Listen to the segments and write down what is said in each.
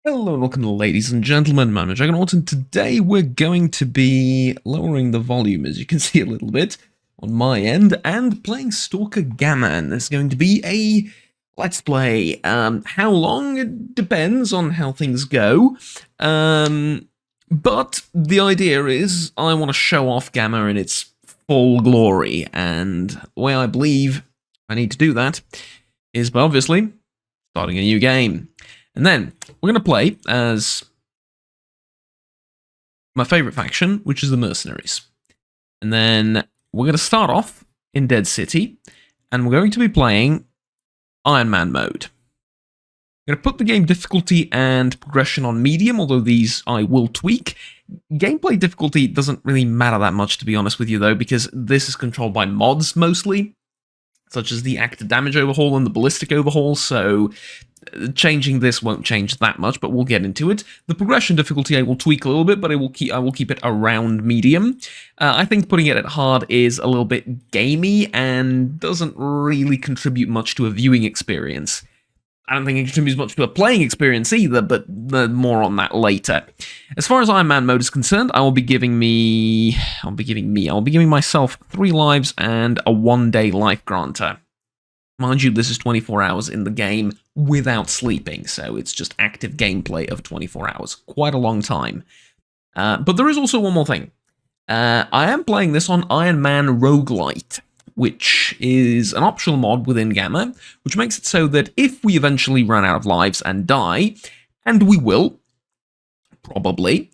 Hello and welcome, ladies and gentlemen. I'm Juggernaut, and today we're going to be lowering the volume, as you can see a little bit, on my end, and playing Stalker Gamma. And there's going to be a Let's Play. How long? It depends on how things go. But the idea is I want to show off Gamma in its full glory, and the way I believe I need to do that is by obviously starting a new game. And then we're going to play as my favorite faction, which is the mercenaries. And then we're going to start off in Dead City, and we're going to be playing Ironman mode. I'm going to put the game difficulty and progression on medium, although these I will tweak. Gameplay difficulty doesn't really matter that much, to be honest with you, though, because this is controlled by mods mostly, such as the active damage overhaul and the ballistic overhaul, so changing this won't change that much, but we'll get into it. The progression difficulty I will tweak a little bit, but I will keep it around medium. I think putting it at hard is a little bit gamey and doesn't really contribute much to a viewing experience. I don't think it contributes much to a playing experience either, but more on that later. As far as Iron Man mode is concerned, I'll be giving myself 3 lives and a 1-day life granter. Mind you, this is 24 hours in the game without sleeping, so it's just active gameplay of 24 hours. Quite a long time. But there is also one more thing. I am playing this on Ironman Roguelite, which is an optional mod within Gamma, which makes it so that if we eventually run out of lives and die, and we will, probably,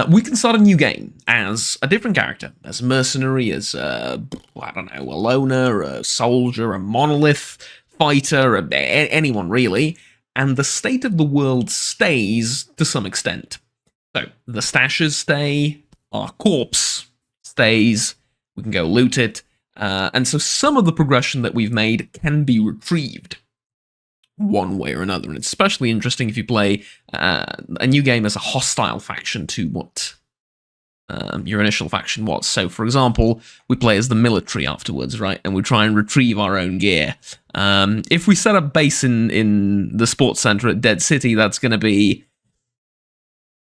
we can start a new game as a different character, as a mercenary, as a loner, a soldier, a monolith, fighter, anyone really, and the state of the world stays to some extent. So, the stashes stay, our corpse stays, we can go loot it, and so some of the progression that we've made can be retrieved one way or another, and it's especially interesting if you play a new game as a hostile faction to what your initial faction was. So, for example, we play as the military afterwards, right? And we try and retrieve our own gear. If we set up base in the sports center at Dead City, that's going to be...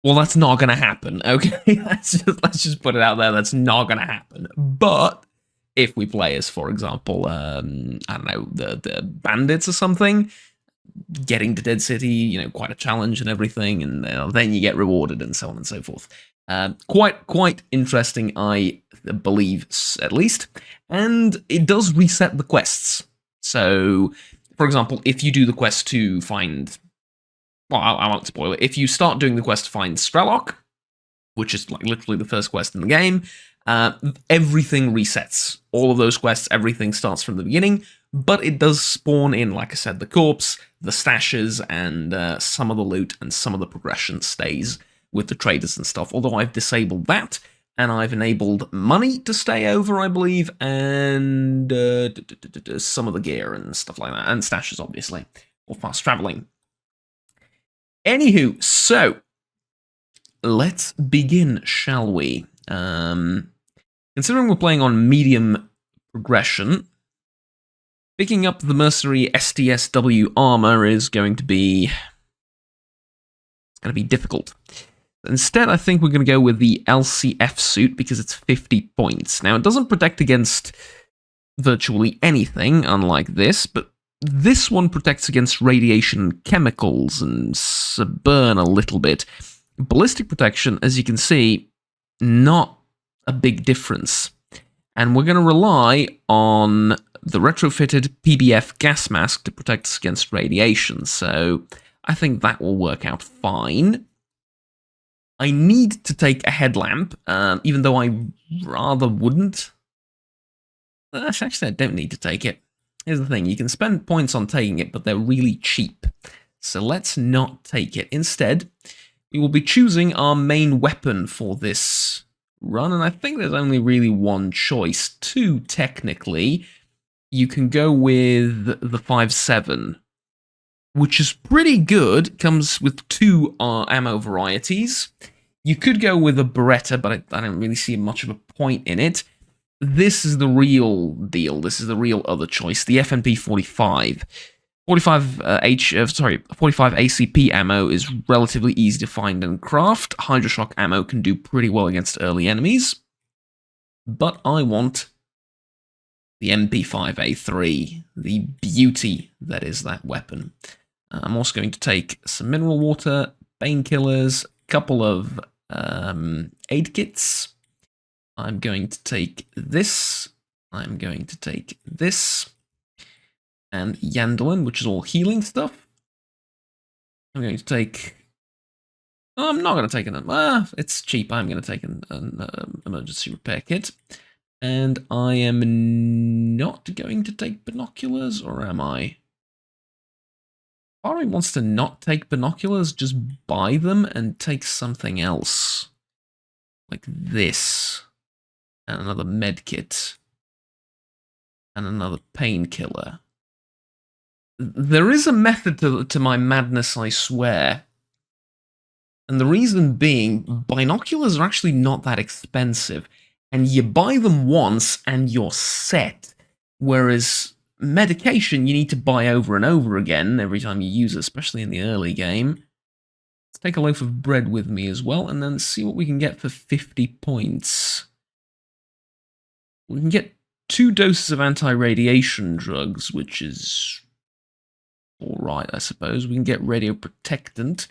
well, that's not going to happen, okay? let's just put it out there, that's not going to happen. But if we play as, for example, I don't know, the bandits or something, getting to Dead City, quite a challenge and everything, and then you get rewarded and so on and so forth. Quite interesting, I believe, at least. And it does reset the quests. So, for example, if you do the quest to find... well, I won't spoil it. If you start doing the quest to find Strelok, which is like literally the first quest in the game, everything resets. All of those quests, everything starts from the beginning, but it does spawn in, like I said, the corpse, the stashes, and some of the loot, and some of the progression stays with the traders and stuff, although I've disabled that, and I've enabled money to stay over, I believe, and some of the gear and stuff like that, and stashes, obviously, or fast traveling. Anywho, so, let's begin, shall we? Considering we're playing on medium progression, picking up the mercenary STSW armor is going to be... it's going to be difficult. Instead, I think we're going to go with the LCF suit because it's 50 points. Now, it doesn't protect against virtually anything, unlike this, but this one protects against radiation and chemicals and burn a little bit. Ballistic protection, as you can see, not a big difference. And we're going to rely on the retrofitted PBF gas mask to protect us against radiation, so I think that will work out fine. I need to take a headlamp, even though I rather wouldn't. Actually, I don't need to take it. Here's the thing, you can spend points on taking it, but they're really cheap. So let's not take it. Instead, we will be choosing our main weapon for this run, and I think there's only really one choice. 2, technically. You can go with the 5.7, which is pretty good. Comes with 2 ammo varieties. You could go with a Beretta, but I don't really see much of a point in it. This is the real deal. This is the real other choice, the FNP 45, 45 45 ACP ammo is relatively easy to find and craft. Hydroshock ammo can do pretty well against early enemies. But I want the MP5A3, the beauty that is that weapon. I'm also going to take some mineral water, painkillers, a couple of aid kits. I'm going to take this. I'm going to take this. And Yandolin, which is all healing stuff. I'm going to take... Oh, I'm not going to take an... it's cheap. I'm going to take an emergency repair kit. And I am not going to take binoculars, or am I? Part of me wants to not take binoculars, just buy them and take something else. Like this. And another med kit. And another painkiller. There is a method to my madness, I swear. And the reason being, binoculars are actually not that expensive. And you buy them once and you're set. Whereas medication you need to buy over and over again every time you use it, especially in the early game. Let's take a loaf of bread with me as well, and then see what we can get for 50 points. We can get 2 doses of anti-radiation drugs, which is alright, I suppose. We can get radioprotectant.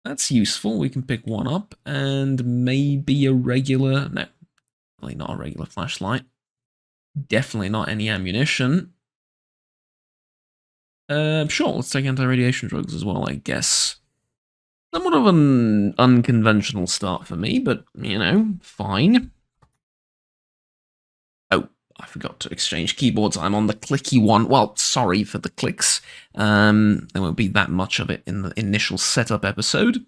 That's useful. We can pick one up, and maybe a regular... No, definitely not a regular flashlight. Definitely not any ammunition. Sure, let's take anti-radiation drugs as well, I guess. Somewhat of an unconventional start for me, but, you know, fine. Oh, I forgot to exchange keyboards. I'm on the clicky one. Well, sorry for the clicks. There won't be that much of it in the initial setup episode.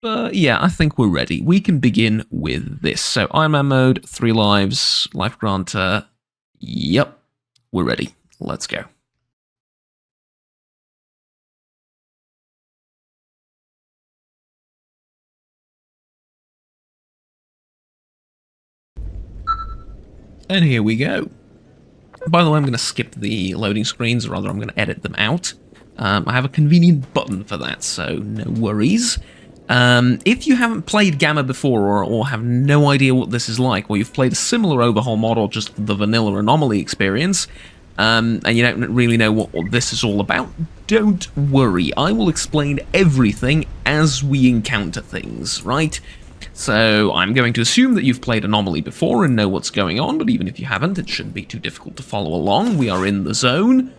But yeah, I think we're ready. We can begin with this. So, Ironman mode, 3 lives, life granter. Yep, we're ready. Let's go. And here we go. By the way, I'm going to skip the loading screens, or rather I'm going to edit them out. I have a convenient button for that, so no worries. If you haven't played Gamma before, or have no idea what this is like, or you've played a similar overhaul mod, or just the vanilla anomaly experience, and you don't really know what this is all about, don't worry. I will explain everything as we encounter things, right? So I'm going to assume that you've played Anomaly before and know what's going on, but even if you haven't, it shouldn't be too difficult to follow along. We are in the zone,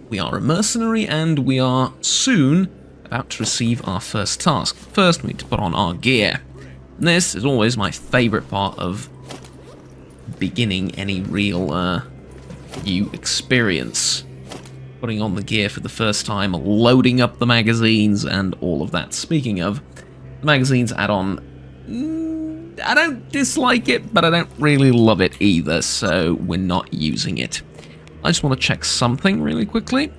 we are a mercenary, and we are soon about to receive our first task. First, we need to put on our gear. And this is always my favourite part of beginning any real new experience. Putting on the gear for the first time, loading up the magazines, and all of that. Speaking of, the magazines add-on, I don't dislike it, but I don't really love it either, so we're not using it. I just want to check something really quickly.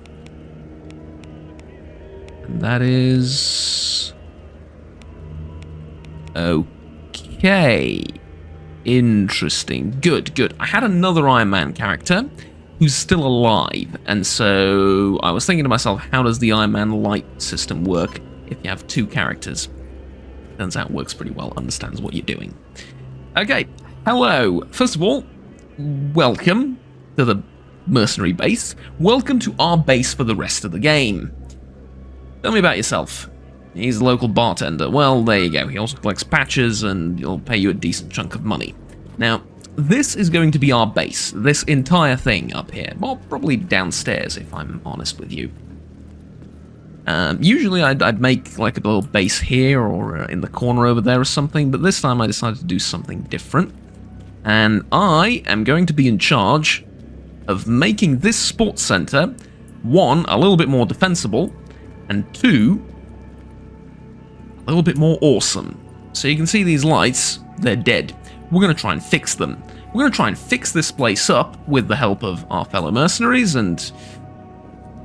And that is... okay. Interesting. Good, good. I had another Ironman character who's still alive, and so I was thinking to myself, how does the Ironman light system work if you have 2 characters? Turns out it works pretty well, understands what you're doing. Okay, hello. First of all, welcome to the mercenary base. Welcome to our base for the rest of the game. Tell me about yourself. He's a local bartender. Well, there you go. He also collects patches and he'll pay you a decent chunk of money. Now, this is going to be our base. This entire thing up here. Well, probably downstairs, if I'm honest with you. Usually I'd make like a little base here or in the corner over there or something, but this time I decided to do something different. And I am going to be in charge of making this sports center, 1, a little bit more defensible, and 2, a little bit more awesome. So you can see these lights, they're dead. We're going to try and fix them. We're going to try and fix this place up with the help of our fellow mercenaries and...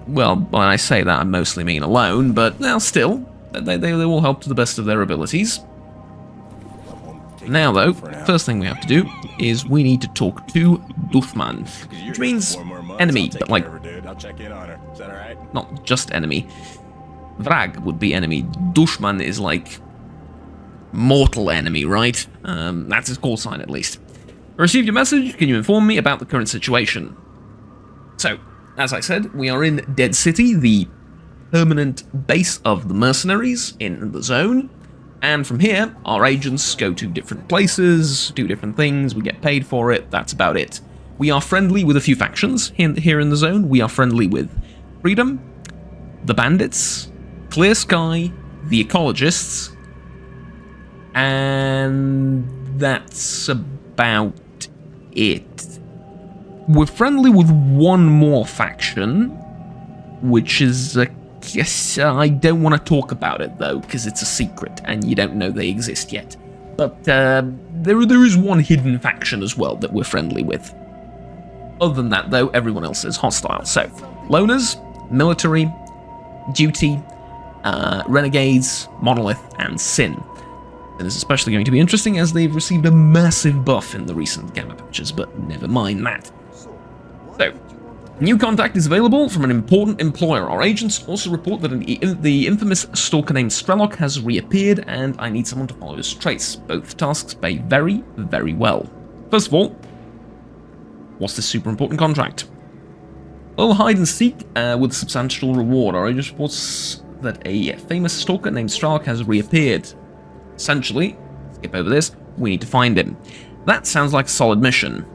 well, when I say that, I mostly mean alone, but well, still, they will help to the best of their abilities. Now, though, first thing we have to do is we need to talk to Duthman, which means enemy, but like, I'll check in on her. Is that all right? not just enemy. Vrag would be enemy. Dushman is like mortal enemy, right? That's his call sign, at least. I received your message. Can you inform me about the current situation? So, as I said, we are in Dead City, the permanent base of the mercenaries in the zone. And from here, our agents go to different places, do different things, we get paid for it, that's about it. We are friendly with a few factions here in the zone. We are friendly with Freedom, the Bandits, Clear Sky, the Ecologists, and that's about it. We're friendly with one more faction, which is I don't want to talk about it though, because it's a secret and you don't know they exist yet. But there is one hidden faction as well that we're friendly with. Other than that though, everyone else is hostile. So, loners, military, duty, renegades, monolith, and sin. And it's especially going to be interesting as they've received a massive buff in the recent gamma patches, but never mind that. So, new contact is available from an important employer. Our agents also report that the infamous stalker named Strelok has reappeared, and I need someone to follow his trace. Both tasks pay very, very well. First of all, what's this super important contract? Well, hide and seek with a substantial reward. Our agent reports that a famous stalker named Strelok has reappeared. Essentially, skip over this, we need to find him. That sounds like a solid mission.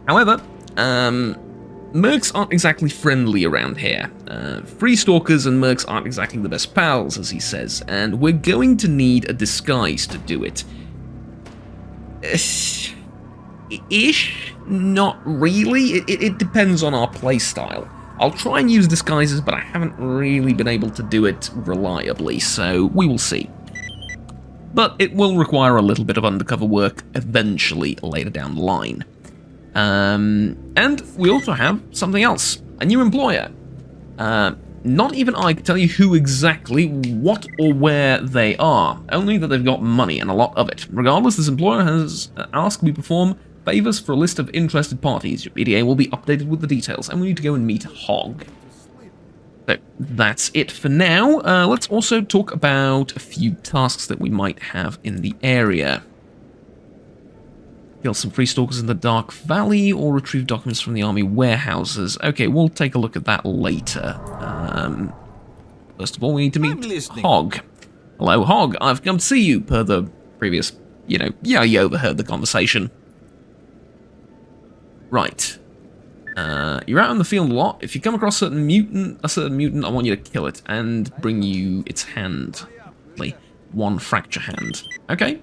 However, mercs aren't exactly friendly around here. Free stalkers and mercs aren't exactly the best pals, as he says, and we're going to need a disguise to do it. Ish? Not really. It depends on our playstyle. I'll try and use disguises, but I haven't really been able to do it reliably, so we will see. But it will require a little bit of undercover work eventually later down the line. And we also have something else. A new employer. Not even I can tell you who exactly, what or where they are. Only that they've got money and a lot of it. Regardless, this employer has asked we perform favors for a list of interested parties. Your PDA will be updated with the details, and we need to go and meet Hog. So that's it for now. Let's also talk about a few tasks that we might have in the area. Kill some free stalkers in the Dark Valley, or retrieve documents from the army warehouses. Okay, we'll take a look at that later. First of all, we need to meet Hog. Hello, Hog. I've come to see you, per the previous, you overheard the conversation. Right. You're out in the field a lot. If you come across a certain mutant, I want you to kill it and bring you its hand. One fracture hand. Okay.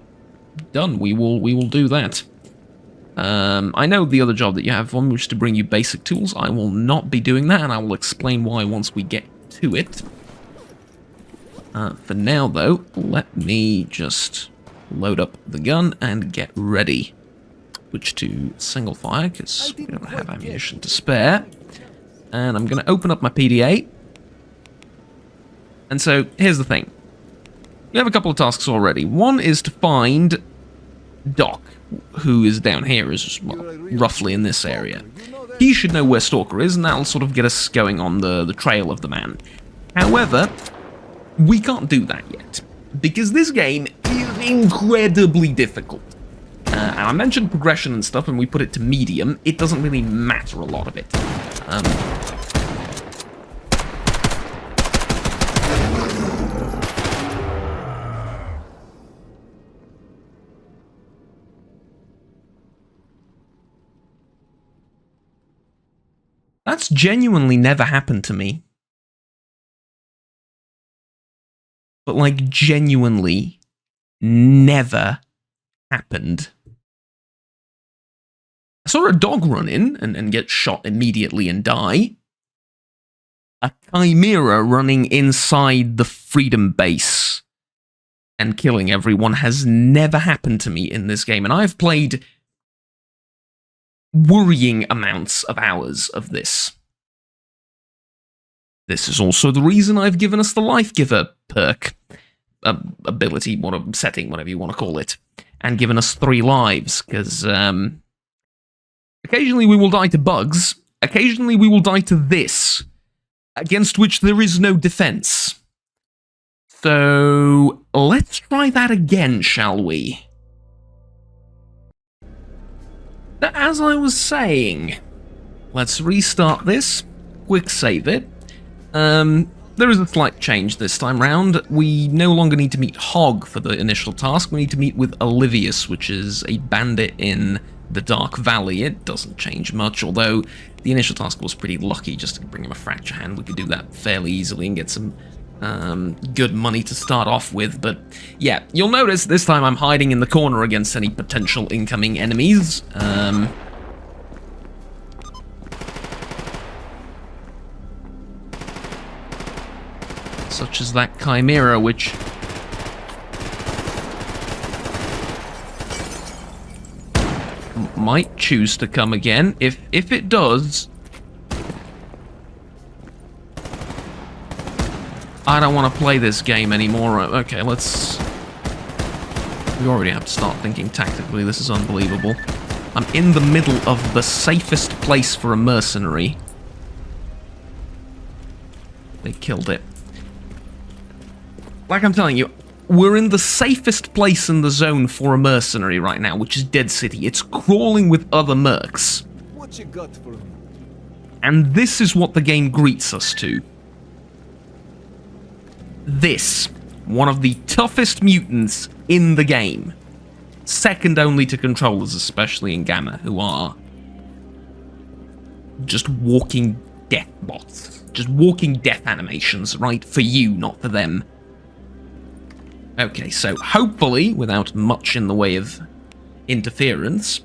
Done. We will do that. I know the other job that you have on, which is to bring you basic tools. I will not be doing that, and I will explain why once we get to it. For now, though, let me just load up the gun and get ready. Switch to single fire, because we don't have ammunition to spare. And I'm going to open up my PDA. And so, here's the thing. We have a couple of tasks already. One is to find Doc, who is down here, is roughly in this area. He should know where Stalker is, and that'll sort of get us going on the trail of the man. However, we can't do that yet, because this game is incredibly difficult. And I mentioned progression and stuff, and we put it to medium. It doesn't really matter a lot of it. That's genuinely never happened to me. But, like, genuinely never happened. I saw a dog run in and get shot immediately and die. A chimera running inside the Freedom base and killing everyone has never happened to me in this game, and I've played worrying amounts of hours of this. This is also the reason I've given us the Life Giver perk, ability, setting, whatever you want to call it, and given us 3 lives, because occasionally we will die to bugs, occasionally we will die to this, against which there is no defense. So, let's try that again, shall we? As I was saying, let's restart this, quick save it. There is a slight change this time round. We no longer need to meet Hog for the initial task. We need to meet with Olivius, which is a bandit in the Dark Valley. It doesn't change much, although the initial task was pretty lucky. Just to bring him a fracture hand, we could do that fairly easily and get some good money to start off with. But yeah, you'll notice this time I'm hiding in the corner against any potential incoming enemies. Such as that Chimera, which might choose to come again. If it does, I don't want to play this game anymore. Okay, let's... We already have to start thinking tactically. This is unbelievable. I'm in the middle of the safest place for a mercenary. They killed it. Like I'm telling you, we're in the safest place in the zone for a mercenary right now, which is Dead City. It's crawling with other mercs. What you got for me? And this is what the game greets us to. This, one of the toughest mutants in the game. Second only to controllers, especially in Gamma, who are just walking death bots. Just walking death animations, right? For you, not for them. Okay, so hopefully, without much in the way of interference,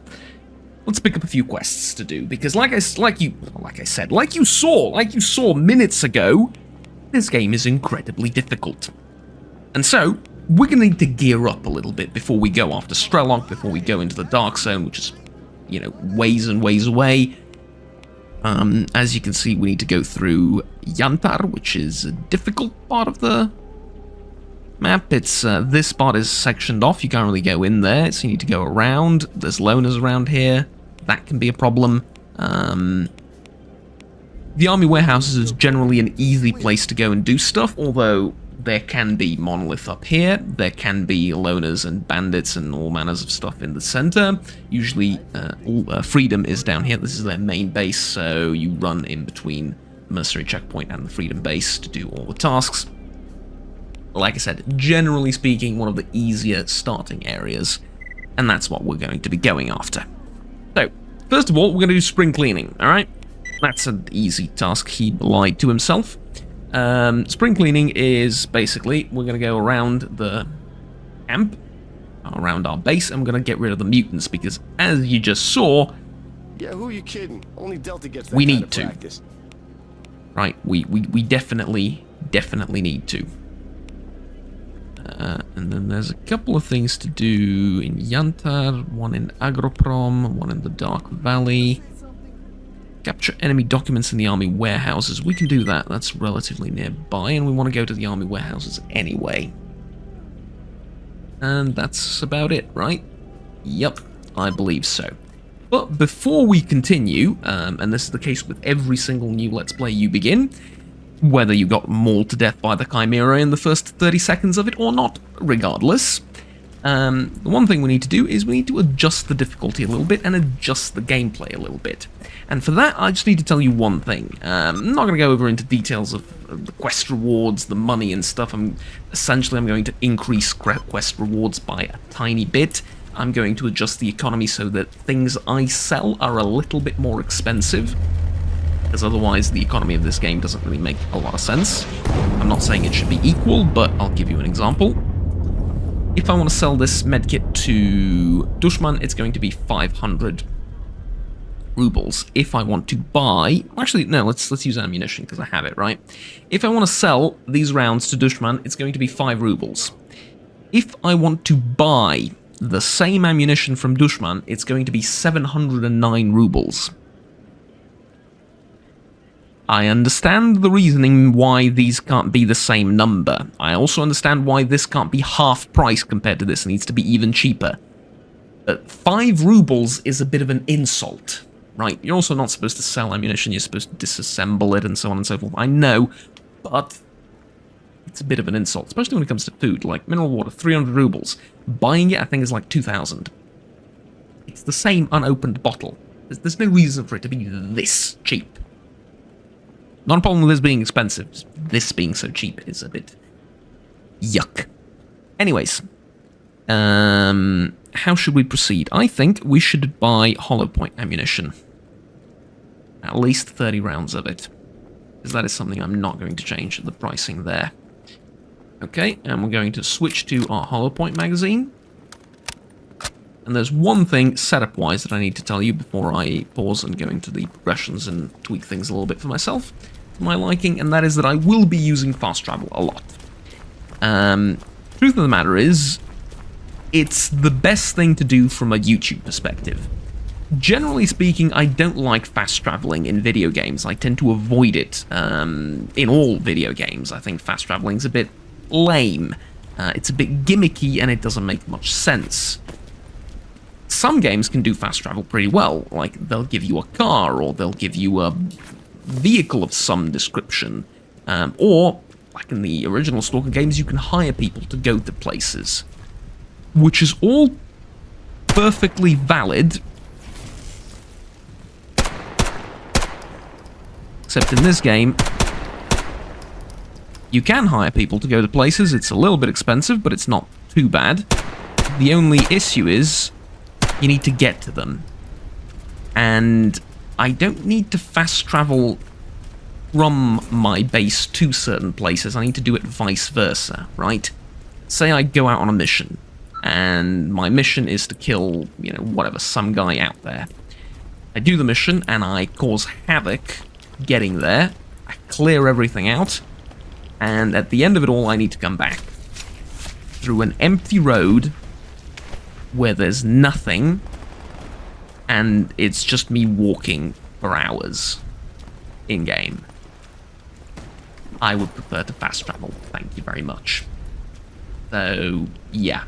let's pick up a few quests to do, because like you saw minutes ago, this game is incredibly difficult. And so, we're going to need to gear up a little bit before we go after Strelok, before we go into the Dark Zone, which is, you know, ways and ways away. As you can see, we need to go through Yantar, which is a difficult part of the map. It's this part is sectioned off. You can't really go in there, so you need to go around. There's loners around here. That can be a problem. The army warehouses is generally an easy place to go and do stuff, although there can be monolith up here. There can be loners and bandits and all manners of stuff in the center. Usually, Freedom is down here. This is their main base, so you run in between the mercenary checkpoint and the Freedom base to do all the tasks. Like I said, generally speaking, one of the easier starting areas, and that's what we're going to be going after. So, first of all, we're going to do spring cleaning, alright? That's an easy task. He lied to himself. Spring cleaning is basically, we're going to go around the camp, around our base, and we're going to get rid of the mutants, because as you just saw... Yeah, who are you kidding? Only Delta gets that we kind need of to. practice. Right, we definitely need to. And then there's a couple of things to do in Yantar, one in Agroprom, one in the Dark Valley. Capture enemy documents in the army warehouses. We can do that. That's relatively nearby, and we want to go to the army warehouses anyway. And that's about it, right? Yep, I believe so. But before we continue, and this is the case with every single new Let's Play you begin, whether you got mauled to death by the Chimera in the first 30 seconds of it or not, regardless, the one thing we need to do is we need to adjust the difficulty a little bit and adjust the gameplay a little bit. And for that, I just need to tell you one thing. I'm not going to go over into details of the quest rewards, the money and stuff. I'm going to increase quest rewards by a tiny bit. I'm going to adjust the economy so that things I sell are a little bit more expensive, because otherwise the economy of this game doesn't really make a lot of sense. I'm not saying it should be equal, but I'll give you an example. If I want to sell this medkit to Dushman, it's going to be 500 rubles. If I want to buy... Actually, no, let's use ammunition, because I have it, right? If I want to sell these rounds to Dushman, it's going to be 5 rubles. If I want to buy the same ammunition from Dushman, it's going to be 709 rubles. I understand the reasoning why these can't be the same number. I also understand why this can't be half price compared to this. It needs to be even cheaper. But 5 rubles is a bit of an insult, right? You're also not supposed to sell ammunition, you're supposed to disassemble it and so on and so forth. I know, but it's a bit of an insult, especially when it comes to food. Like, mineral water, 300 rubles. Buying it, I think, is like 2,000. It's the same unopened bottle. There's no reason for it to be this cheap. Not a problem with this being expensive. This being so cheap is a bit yuck. Anyways, how should we proceed? I think we should buy hollow point ammunition. At least 30 rounds of it. Because that is something I'm not going to change the pricing there. Okay, and we're going to switch to our hollow point magazine. And there's one thing setup-wise that I need to tell you before I pause and go into the progressions and tweak things a little bit for myself, to my liking, and that is that I will be using fast travel a lot. Truth of the matter is, it's the best thing to do from a YouTube perspective. Generally speaking, I don't like fast traveling in video games. I tend to avoid it in all video games. I think fast traveling's a bit lame. It's a bit gimmicky and it doesn't make much sense. Some games can do fast travel pretty well, like they'll give you a car or they'll give you a vehicle of some description, or, like in the original Stalker games, you can hire people to go to places, which is all perfectly valid, except in this game, you can hire people to go to places. It's a little bit expensive, but it's not too bad. The only issue is you need to get to them. And I don't need to fast travel from my base to certain places. I need to do it vice versa, right? Say I go out on a mission, and my mission is to kill, you know, whatever, some guy out there. I do the mission, and I cause havoc getting there. I clear everything out, and at the end of it all, I need to come back through an empty road where there's nothing, and it's just me walking for hours in-game. I would prefer to fast travel, thank you very much. So, yeah.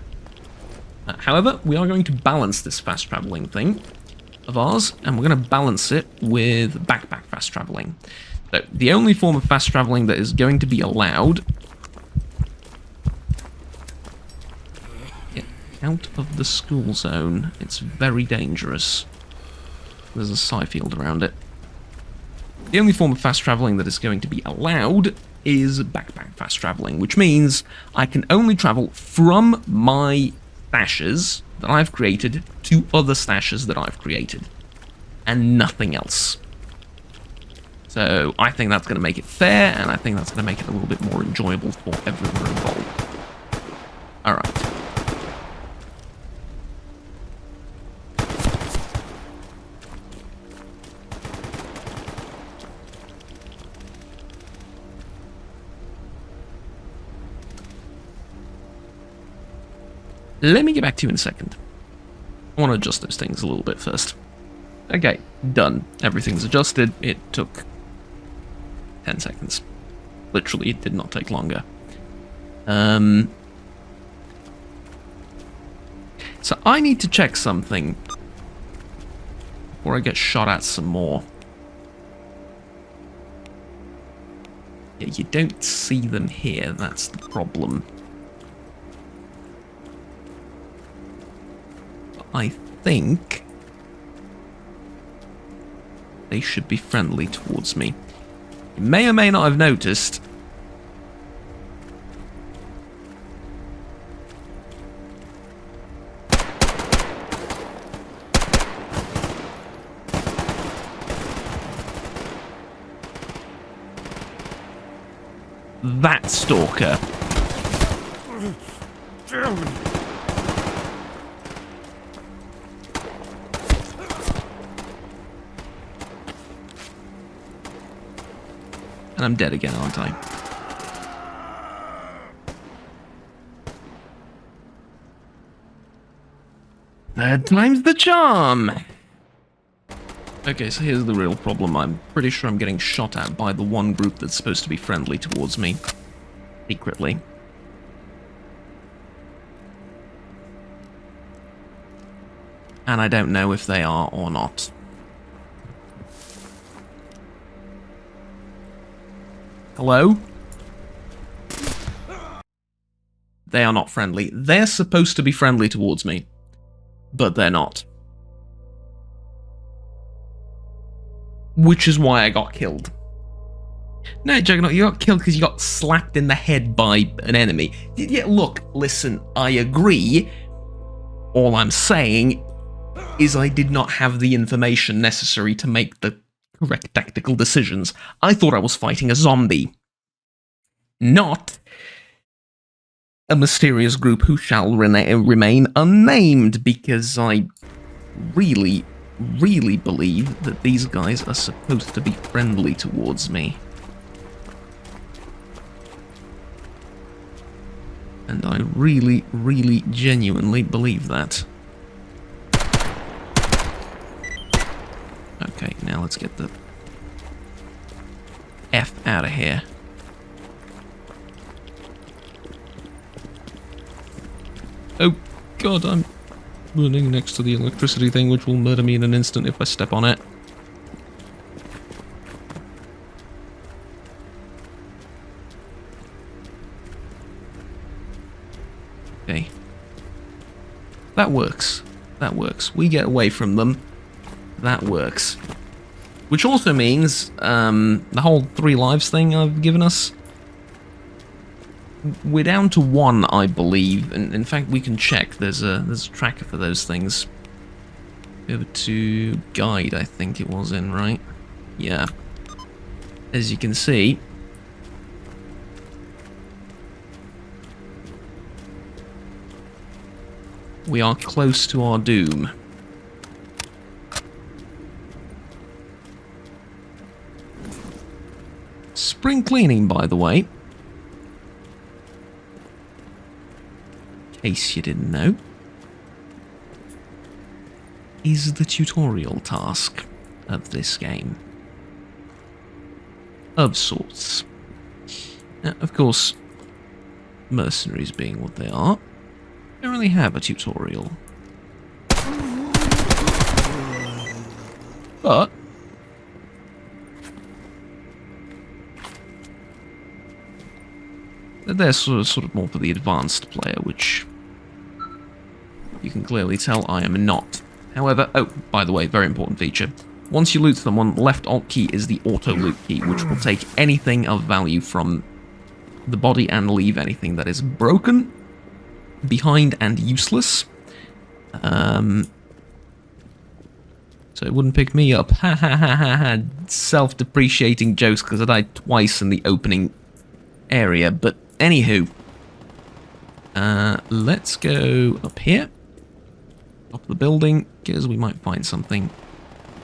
However, we are going to balance this fast traveling thing of ours, and we're going to balance it with backpack fast traveling. So, the only form of fast traveling that is going to be allowed... out of the school zone. It's very dangerous. There's a sci field around it. The only form of fast traveling that is going to be allowed is backpack fast traveling, which means I can only travel from my stashes that I've created to other stashes that I've created, and nothing else. So I think that's going to make it fair, and I think that's going to make it a little bit more enjoyable for everyone involved. Alright. Let me get back to you in a second. I want to adjust those things a little bit first. Okay, done. Everything's adjusted. It took 10 seconds. Literally, it did not take longer. So I need to check something before I get shot at some more. Yeah, you don't see them here, that's the problem. I think they should be friendly towards me. You may or may not have noticed. That Stalker. And I'm dead again, aren't I? Third time's the charm! Okay, so here's the real problem. I'm pretty sure I'm getting shot at by the one group that's supposed to be friendly towards me. Secretly. And I don't know if they are or not. Hello? They are not friendly. They're supposed to be friendly towards me, but they're not. Which is why I got killed. No, Juggernaut, you got killed because you got slapped in the head by an enemy. Yeah, look, listen, I agree. All I'm saying is I did not have the information necessary to make the correct tactical decisions. I thought I was fighting a zombie, not a mysterious group who shall remain unnamed, because I really, really believe that these guys are supposed to be friendly towards me. And I really, really, genuinely believe that. Okay, now let's get the F out of here. Oh god, I'm running next to the electricity thing, which will murder me in an instant if I step on it. Okay. That works. That works. We get away from them. That works. Which also means, the whole 3 lives thing I've given us, we're down to 1, I believe, and in fact we can check. There's a tracker for those things. Over to guide, I think it was in, right? Yeah. As you can see, we are close to our doom. Spring cleaning, by the way. In case you didn't know, is the tutorial task of this game. Of sorts. Now, of course, mercenaries being what they are, don't really have a tutorial. But they're sort of more for the advanced player, which you can clearly tell I am not. However, oh, by the way, very important feature. Once you loot someone, left alt key is the auto loot key, which will take anything of value from the body and leave anything that is broken, behind, and useless. So it wouldn't pick me up. Ha ha ha ha ha. Self-depreciating jokes because I died twice in the opening area. But anywho, let's go up here. Top of the building, because we might find something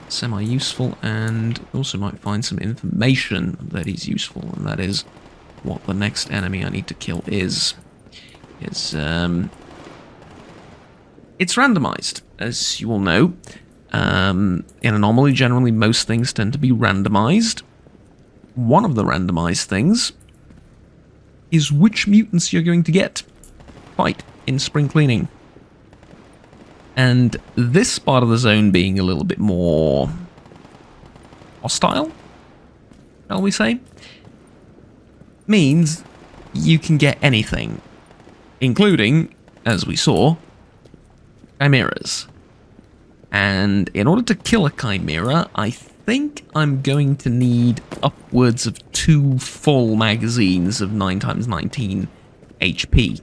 semi-useful, and also might find some information that is useful, and that is what the next enemy I need to kill is. It's randomized, as you all know. In Anomaly, generally most things tend to be randomized. One of the randomized things is which mutants you're going to get fight in spring cleaning. And this part of the zone being a little bit more hostile, shall we say, means you can get anything, including, as we saw, chimeras. And in order to kill a chimera, I think I'm going to need upwards of 2 full magazines of 9x19 HP.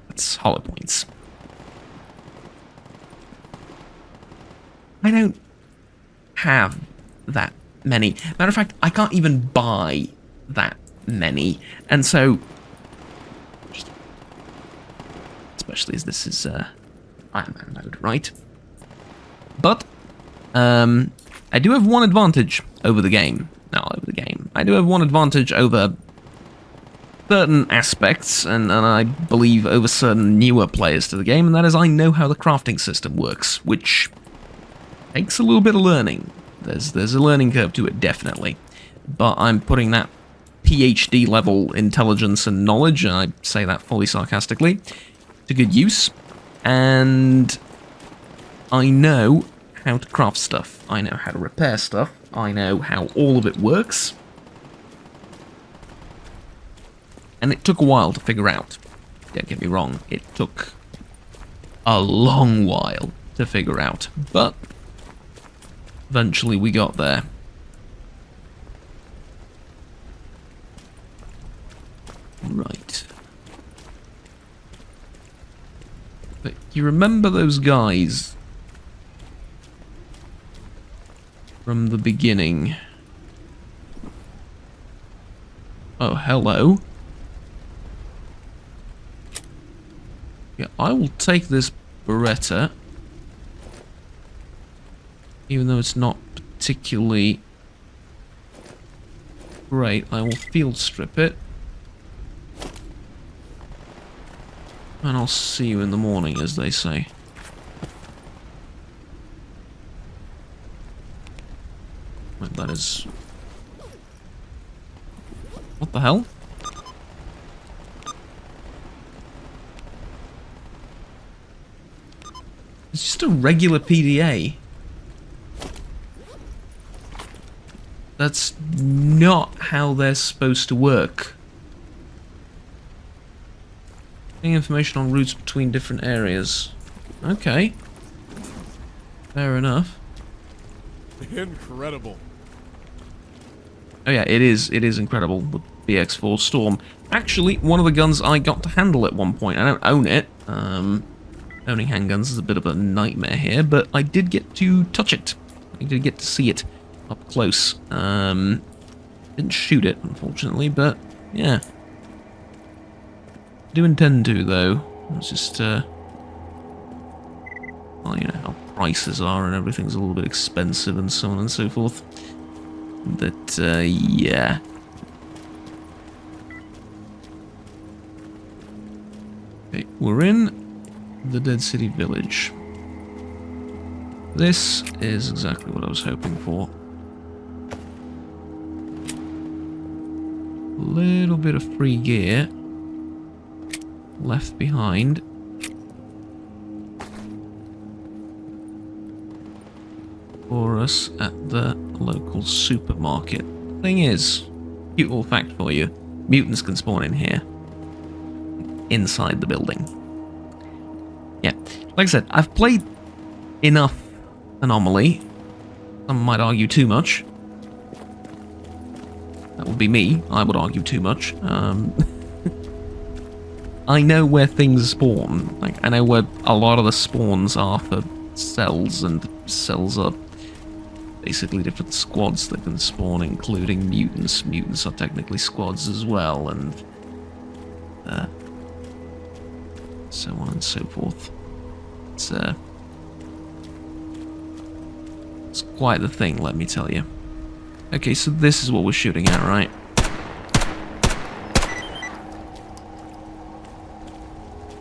That's hollow points. I don't have that many. Matter of fact, I can't even buy that many. And so, especially as this is Ironman mode, right? But I do have one advantage over the game. I do have one advantage over certain aspects, and I believe over certain newer players to the game, and that is I know how the crafting system works, which takes a little bit of learning. There's a learning curve to it, definitely. But I'm putting that PhD level intelligence and knowledge, and I say that fully sarcastically, to good use. And I know how to craft stuff. I know how to repair stuff. I know how all of it works. And it took a while to figure out. Don't get me wrong, it took a long while to figure out, but eventually we got there. Right. But you remember those guys from the beginning? Oh, hello. Yeah, I will take this Beretta, even though it's not particularly great. I will field strip it, and I'll see you in the morning, as they say. Wait, that is... What the hell? It's just a regular PDA. That's not how they're supposed to work. Getting information on routes between different areas. Okay. Fair enough. Incredible. Oh yeah, it is incredible, the BX4 Storm. Actually, one of the guns I got to handle at one point. I don't own it. Owning handguns is a bit of a nightmare here, but I did get to touch it. I did get to see it up close. Didn't shoot it, unfortunately, but yeah. Do intend to, though. It's just, well, you know how prices are and everything's a little bit expensive and so on and so forth. But, yeah. Okay, we're in the Dead City Village. This is exactly what I was hoping for. A little bit of free gear left behind. For us at the local supermarket. Thing is, cute little fact for you, mutants can spawn in here. Inside the building. Yeah, like I said, I've played enough Anomaly. Some might argue too much. That would be me. I would argue too much. I know where things spawn. Like, I know where a lot of the spawns are for cells, and cells are basically different squads that can spawn, including mutants. Mutants are technically squads as well, and so on and so forth. It's quite the thing, let me tell you. Okay, so this is what we're shooting at, right?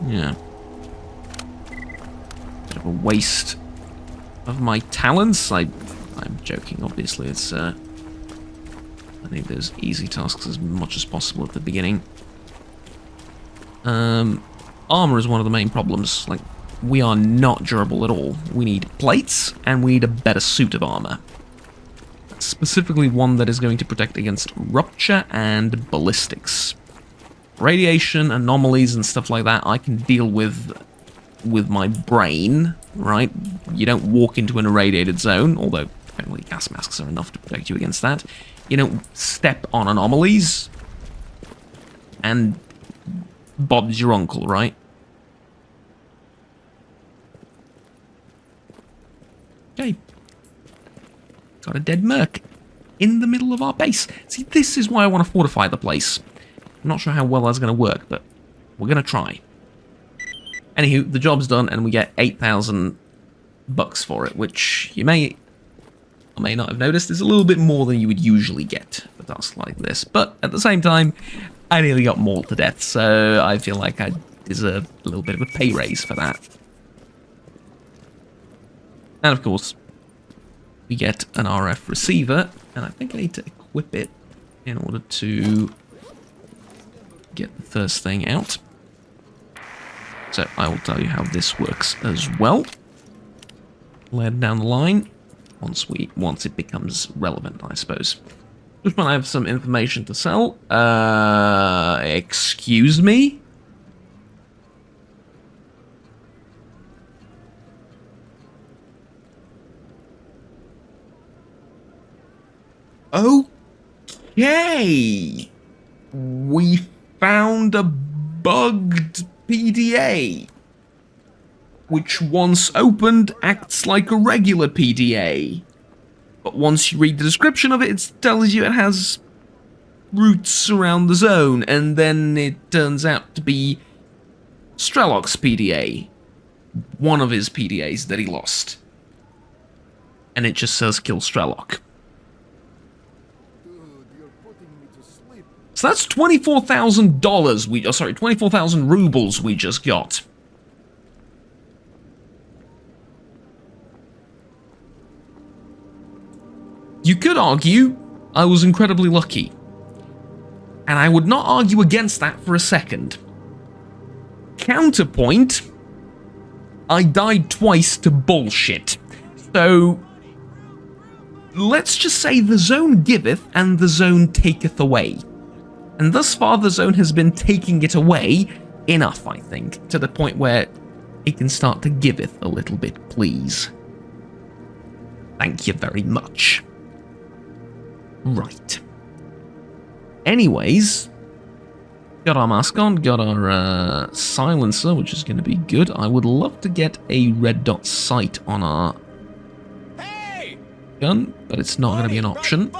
Yeah. Bit of a waste of my talents. I'm joking, obviously. It's I think there's easy tasks as much as possible at the beginning. Armor is one of the main problems. Like, we are not durable at all. We need plates, and we need a better suit of armor. Specifically one that is going to protect against rupture and ballistics. Radiation, anomalies, and stuff like that, I can deal with my brain, right? You don't walk into an irradiated zone, although apparently gas masks are enough to protect you against that. You don't step on anomalies, and Bob's your uncle, right? Okay. Got a dead merc in the middle of our base. See, this is why I want to fortify the place. I'm not sure how well that's going to work, but we're going to try. Anywho, the job's done, and we get 8,000 bucks for it, which you may or may not have noticed is a little bit more than you would usually get for tasks like this. But at the same time, I nearly got mauled to death, so I feel like I deserve a little bit of a pay raise for that. And of course, we get an RF receiver, and I think I need to equip it in order to get the first thing out. So I will tell you how this works as well. Later down the line, once it becomes relevant, I suppose. Just when I have some information to sell. Excuse me? Okay. We found a bugged PDA, which once opened acts like a regular PDA. But once you read the description of it, it tells you it has routes around the zone, and then it turns out to be Strelok's PDA. One of his PDAs that he lost. And it just says kill Strelok. So that's $24,000 sorry, 24,000 rubles we just got. You could argue I was incredibly lucky. And I would not argue against that for a second. Counterpoint, I died twice to bullshit. So, let's just say the zone giveth and the zone taketh away. And thus far the zone has been taking it away enough, I think, to the point where it can start to giveth a little bit, please. Thank you very much. Right. Anyways, got our mask on, got our silencer, which is going to be good. I would love to get a red dot sight on our gun, but it's not going to be an option.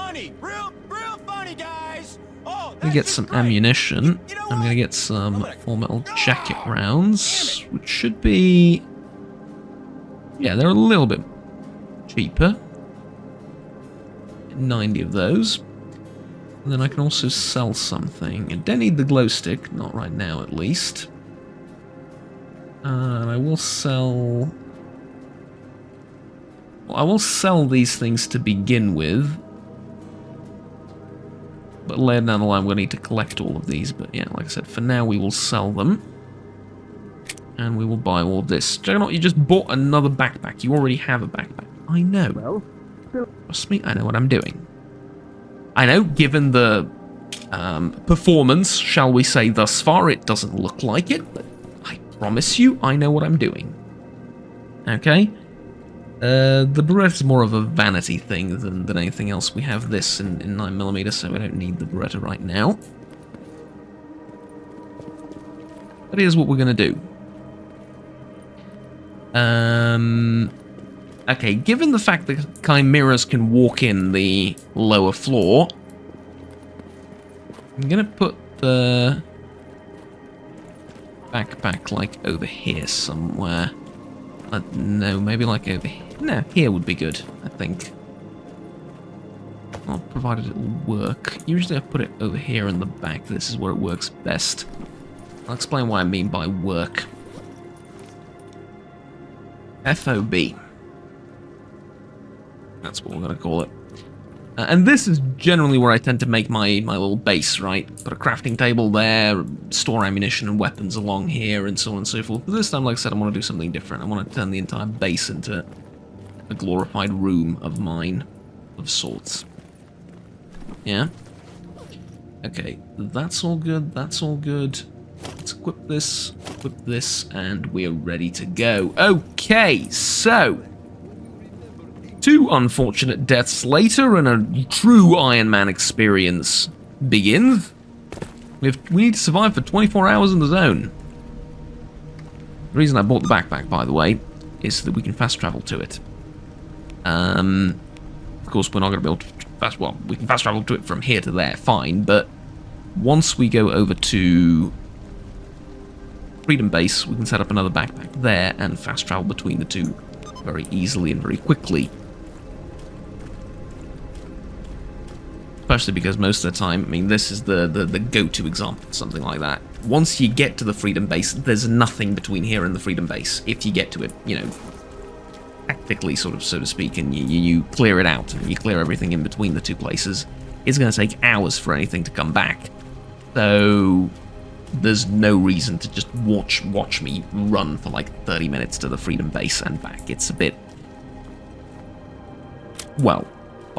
I'm going to get some ammunition. I'm going to get some full metal jacket rounds, which should be... yeah, they're a little bit cheaper. 90 of those. And then I can also sell something. I don't need the glow stick, not right now at least. And I will sell... well, I will sell these things to begin with. But later down the line, we'll need to collect all of these. But yeah, like I said, for now we will sell them. And we will buy all this. Juggernaut, you just bought another backpack. You already have a backpack. I know. Well, trust me, I know what I'm doing. I know, given the performance, shall we say, thus far, it doesn't look like it. But I promise you, I know what I'm doing. Okay? The Beretta is more of a vanity thing than anything else. We have this in 9mm, so we don't need the Beretta right now. But here's what we're going to do. Okay, given the fact that chimeras can walk in the lower floor, I'm going to put the backpack, like, over here somewhere. No, maybe like over here. No, here would be good, I think. Well, provided it will work. Usually I put it over here in the back. This is where it works best. I'll explain what I mean by work. FOB. That's what we're going to call it. And this is generally where I tend to make my little base, right? Put a crafting table there, store ammunition and weapons along here, and so on and so forth. But this time, like I said, I want to do something different. I want to turn the entire base into a glorified room of mine, of sorts. Yeah? Okay, that's all good, that's all good. Let's equip this, and we're ready to go. Okay, so... 2 unfortunate deaths later, and a true Ironman experience begins. We need to survive for 24 hours in the zone. The reason I bought the backpack, by the way, is so that we can fast travel to it. Of course, we're not going to be able to fast... well, we can fast travel to it from here to there, fine, but once we go over to Freedom Base, we can set up another backpack there and fast travel between the two very easily and very quickly. Especially because most of the time, I mean, this is the go-to example, something like that. Once you get to the Freedom Base, there's nothing between here and the Freedom Base. If you get to it, you know, tactically, sort of, so to speak, and you clear it out, and you clear everything in between the two places, it's going to take hours for anything to come back. So there's no reason to just watch me run for like 30 minutes to the Freedom Base and back. It's a bit, well,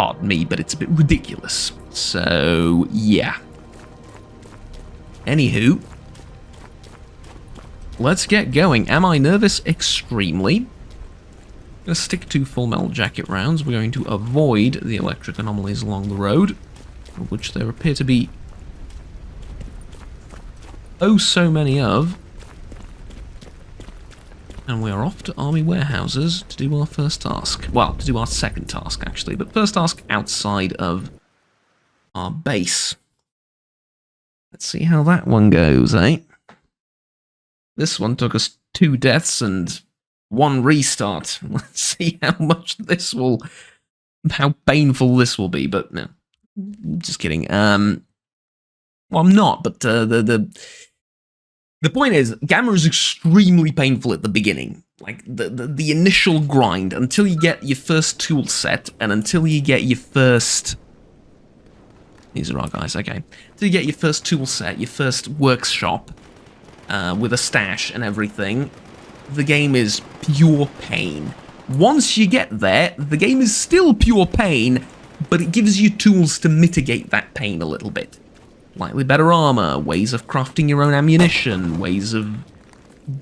pardon me, but it's a bit ridiculous. So, yeah. Anywho, let's get going. Am I nervous? Extremely. Let's stick to full metal jacket rounds. We're going to avoid the electric anomalies along the road, of which there appear to be oh so many of. And we are off to army warehouses to do our first task. Well, to do our second task, actually. But first task outside of our base. Let's see how that one goes, eh? This one took us 2 deaths and 1 restart. Let's see how much this will... how painful this will be, but no. Just kidding. Well, I'm not, but the point is, Gamma is extremely painful at the beginning. Like, the initial grind, until you get your first tool set, and until you get your first... These are our guys, okay. Until you get your first tool set, your first workshop, with a stash and everything, the game is pure pain. Once you get there, the game is still pure pain, but it gives you tools to mitigate that pain a little bit. Slightly better armor, ways of crafting your own ammunition, ways of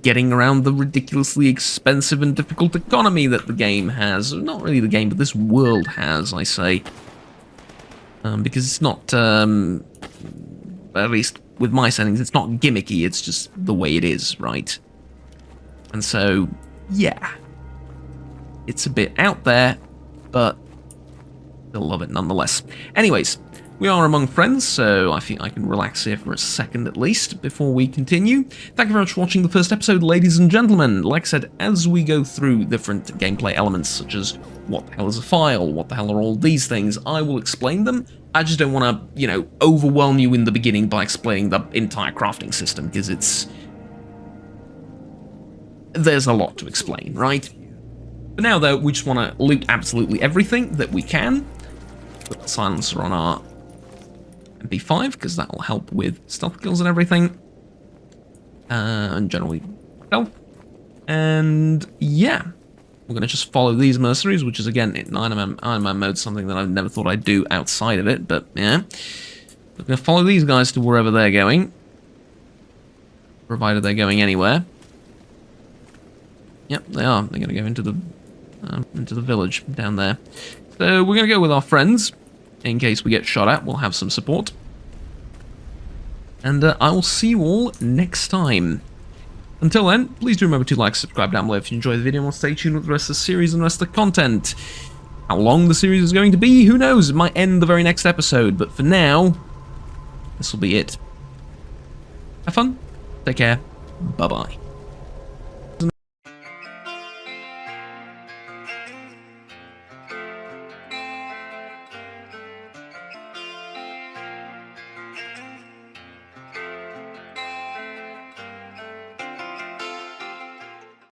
getting around the ridiculously expensive and difficult economy that the game has. Not really the game, but this world has, I say. Because it's not, at least with my settings, it's not gimmicky, it's just the way it is, right? And so, yeah. It's a bit out there, but still love it nonetheless. Anyways, we are among friends, so I think I can relax here for a second at least before we continue. Thank you very much for watching the first episode, ladies and gentlemen. Like I said, as we go through different gameplay elements, such as what the hell is a file, what the hell are all these things, I will explain them. I just don't want to, you know, overwhelm you in the beginning by explaining the entire crafting system, because there's a lot to explain, right? For now, though, we just want to loot absolutely everything that we can. Put the silencer on our MP5, because that will help with stealth kills and everything. And generally stealth. And yeah, we're going to just follow these mercenaries, which is, again, in Ironman mode, something that I've never thought I'd do outside of it, but yeah. We're going to follow these guys to wherever they're going, provided they're going anywhere. Yep, they are. They're going to go into the village down there. So we're going to go with our friends. In case we get shot at, we'll have some support. And I will see you all next time. Until then, please do remember to like, subscribe down below if you enjoyed the video, and we'll stay tuned with the rest of the series and the rest of the content. How long the series is going to be, who knows? It might end the very next episode, but for now, this will be it. Have fun, take care, bye-bye.